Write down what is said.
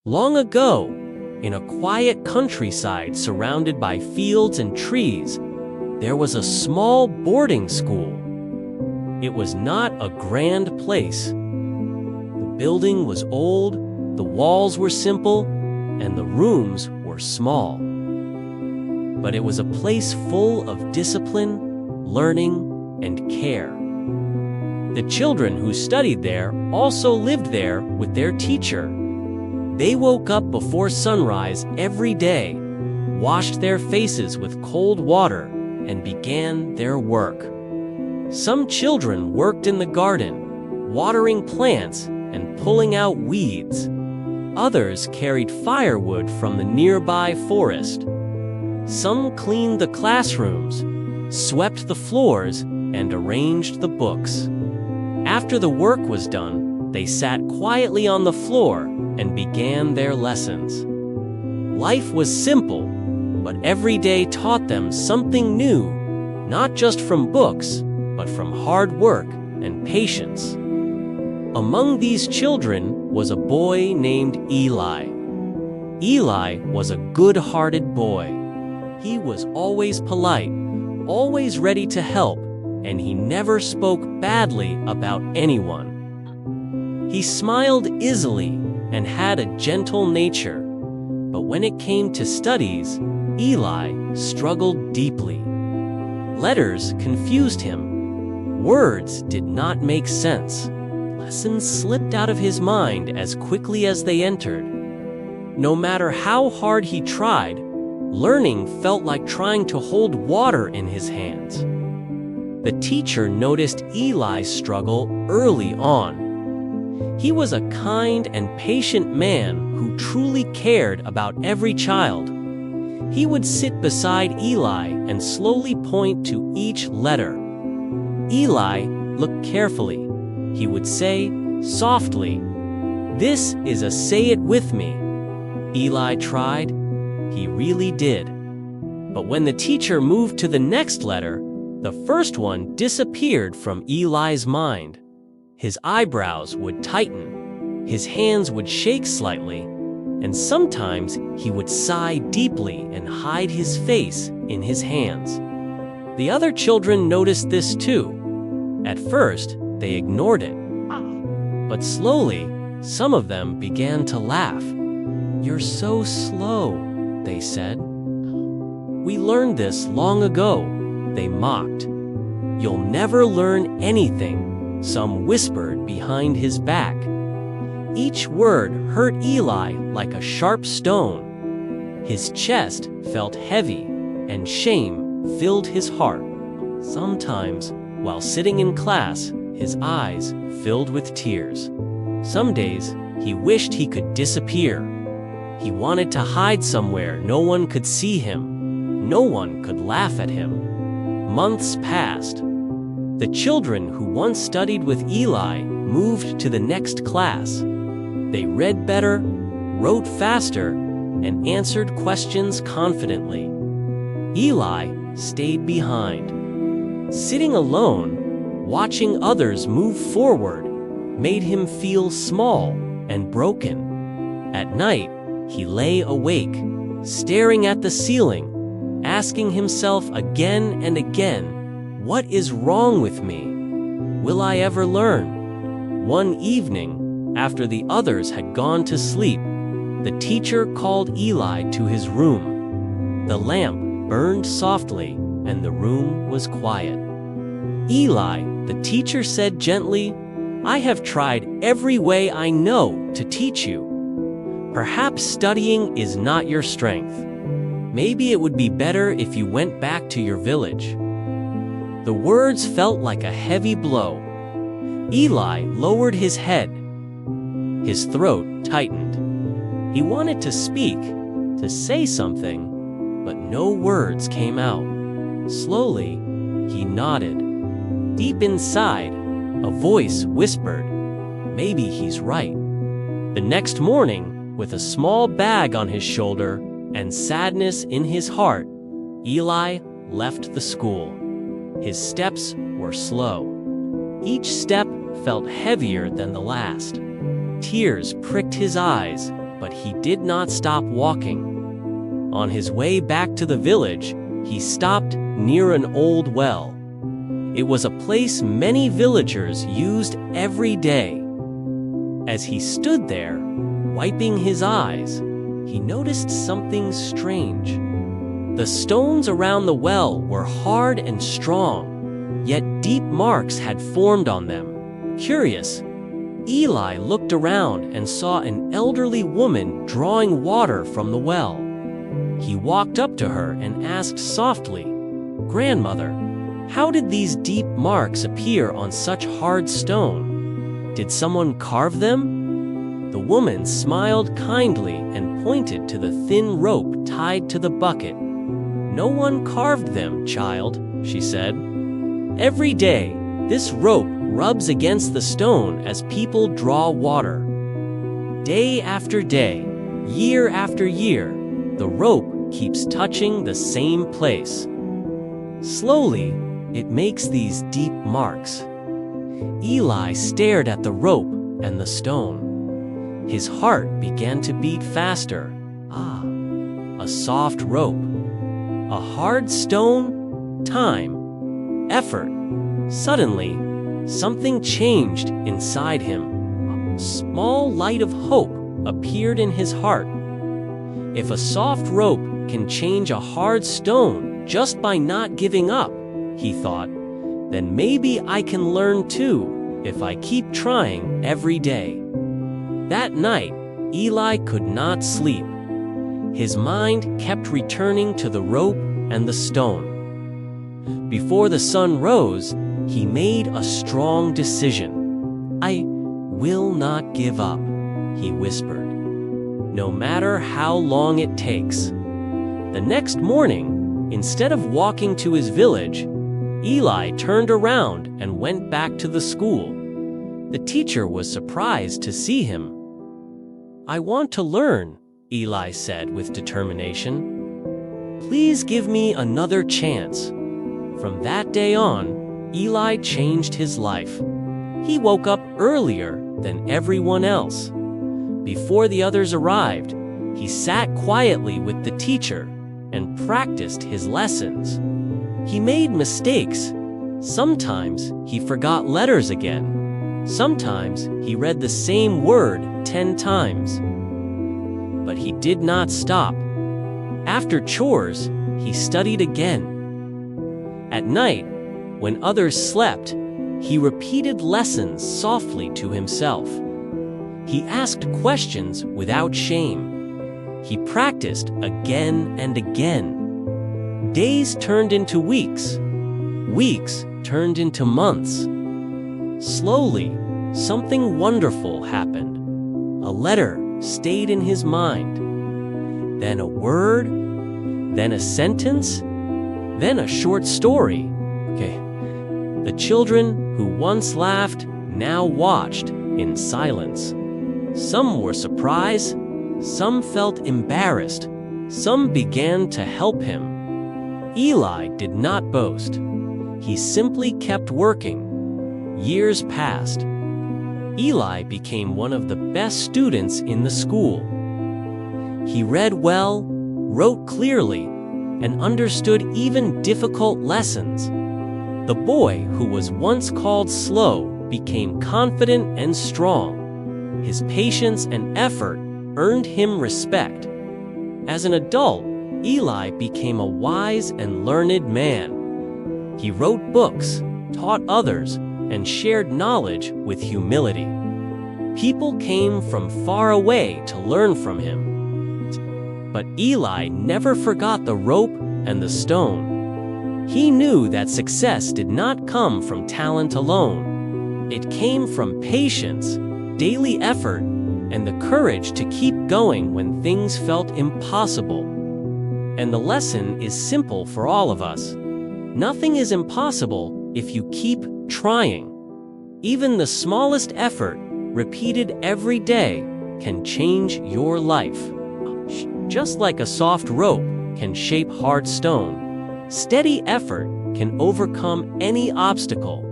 Long ago, in a quiet countryside surrounded by fields and trees, there was a small boarding school. It was not a grand place. The building was old, the walls were simple, and the rooms were small. But it was a place full of discipline, learning, and care. The children who studied there also lived there with their teacher. They woke up before sunrise every day, washed their faces with cold water, and began their work. Some children worked in the garden, watering plants and pulling out weeds. Others carried firewood from the nearby forest. Some cleaned the classrooms, swept the floors, and arranged the books. After the work was done, they sat quietly on the floor and began their lessons. Life was simple, but every day taught them something new, not just from books, but from hard work and patience. Among these children was a boy named Eli. Eli was a good-hearted boy. He was always polite, always ready to help, and he never spoke badly about anyone. He smiled easily and had a gentle nature, but when it came to studies, Eli struggled deeply. Letters confused him. Words did not make sense. Lessons slipped out of his mind as quickly as they entered. No matter how hard he tried, learning felt like trying to hold water in his hands. The teacher noticed Eli's struggle early on. He was a kind and patient man who truly cared about every child. He would sit beside Eli and slowly point to each letter. Eli looked carefully. He would say, softly, "This is a say it with me." Eli tried. He really did. But when the teacher moved to the next letter, the first one disappeared from Eli's mind. His eyebrows would tighten, his hands would shake slightly, and sometimes he would sigh deeply and hide his face in his hands. The other children noticed this too. At first, they ignored it. But slowly, some of them began to laugh. "You're so slow," they said. "We learned this long ago," they mocked. "You'll never learn anything," some whispered behind his back. Each word hurt Eli like a sharp stone. His chest felt heavy, and shame filled his heart. Sometimes, while sitting in class, his eyes filled with tears. Some days, he wished he could disappear. He wanted to hide somewhere no one could see him. No one could laugh at him. Months passed. The children who once studied with Eli moved to the next class. They read better, wrote faster, and answered questions confidently. Eli stayed behind. Sitting alone, watching others move forward, made him feel small and broken. At night, he lay awake, staring at the ceiling, asking himself again and again, "What is wrong with me? Will I ever learn?" One evening, after the others had gone to sleep, the teacher called Eli to his room. The lamp burned softly, and the room was quiet. "Eli," the teacher said gently, "I have tried every way I know to teach you. Perhaps studying is not your strength. Maybe it would be better if you went back to your village." The words felt like a heavy blow. Eli lowered his head. His throat tightened. He wanted to speak, to say something, but no words came out. Slowly, he nodded. Deep inside, a voice whispered, "Maybe he's right." The next morning, with a small bag on his shoulder and sadness in his heart, Eli left the school. His steps were slow. Each step felt heavier than the last. Tears pricked his eyes, But he did not stop walking. On his way back to the village, he stopped near an old well. It was a place many villagers used every day. As he stood there, wiping his eyes, he noticed something strange. The stones around the well were hard and strong, yet deep marks had formed on them. Curious, Eli looked around and saw an elderly woman drawing water from the well. He walked up to her and asked softly, "Grandmother, how did these deep marks appear on such hard stone? Did someone carve them?" The woman smiled kindly and pointed to the thin rope tied to the bucket. "No one carved them, child," she said. "Every day, this rope rubs against the stone as people draw water. Day after day, year after year, the rope keeps touching the same place. Slowly, it makes these deep marks." Eli stared at the rope and the stone. His heart began to beat faster. A soft rope. A hard stone. Time. Effort. Suddenly, something changed inside him. A small light of hope appeared in his heart. If a soft rope can change a hard stone just by not giving up, he thought, then maybe I can learn too if I keep trying every day. That night, Eli could not sleep. His mind kept returning to the rope and the stone. Before the sun rose, he made a strong decision. "I will not give up," he whispered, "no matter how long it takes." The next morning, instead of walking to his village, Eli turned around and went back to the school. The teacher was surprised to see him. "I want to learn," Eli said with determination. "Please give me another chance." From that day on, Eli changed his life. He woke up earlier than everyone else. Before the others arrived, he sat quietly with the teacher and practiced his lessons. He made mistakes. Sometimes he forgot letters again. Sometimes he read the same word 10 times. But he did not stop. After chores, he studied again. At night, when others slept, he repeated lessons softly to himself. He asked questions without shame. He practiced again and again. Days turned into weeks. Weeks turned into months. Slowly, something wonderful happened. A letter stayed in his mind. Then a word, then a sentence, then a short story. The children who once laughed now watched in silence. Some were surprised, some felt embarrassed, some began to help him. Eli did not boast. He simply kept working. Years passed. Eli became one of the best students in the school. He read well, wrote clearly, and understood even difficult lessons. The boy who was once called slow became confident and strong. His patience and effort earned him respect. As an adult, Eli became a wise and learned man. He wrote books, taught others, and shared knowledge with humility. People came from far away to learn from him. But Eli never forgot the rope and the stone. He knew that success did not come from talent alone. It came from patience, daily effort, and the courage to keep going when things felt impossible. And the lesson is simple for all of us. Nothing is impossible if you keep trying. Even the smallest effort, repeated every day, can change your life. Just like a soft rope can shape hard stone, steady effort can overcome any obstacle.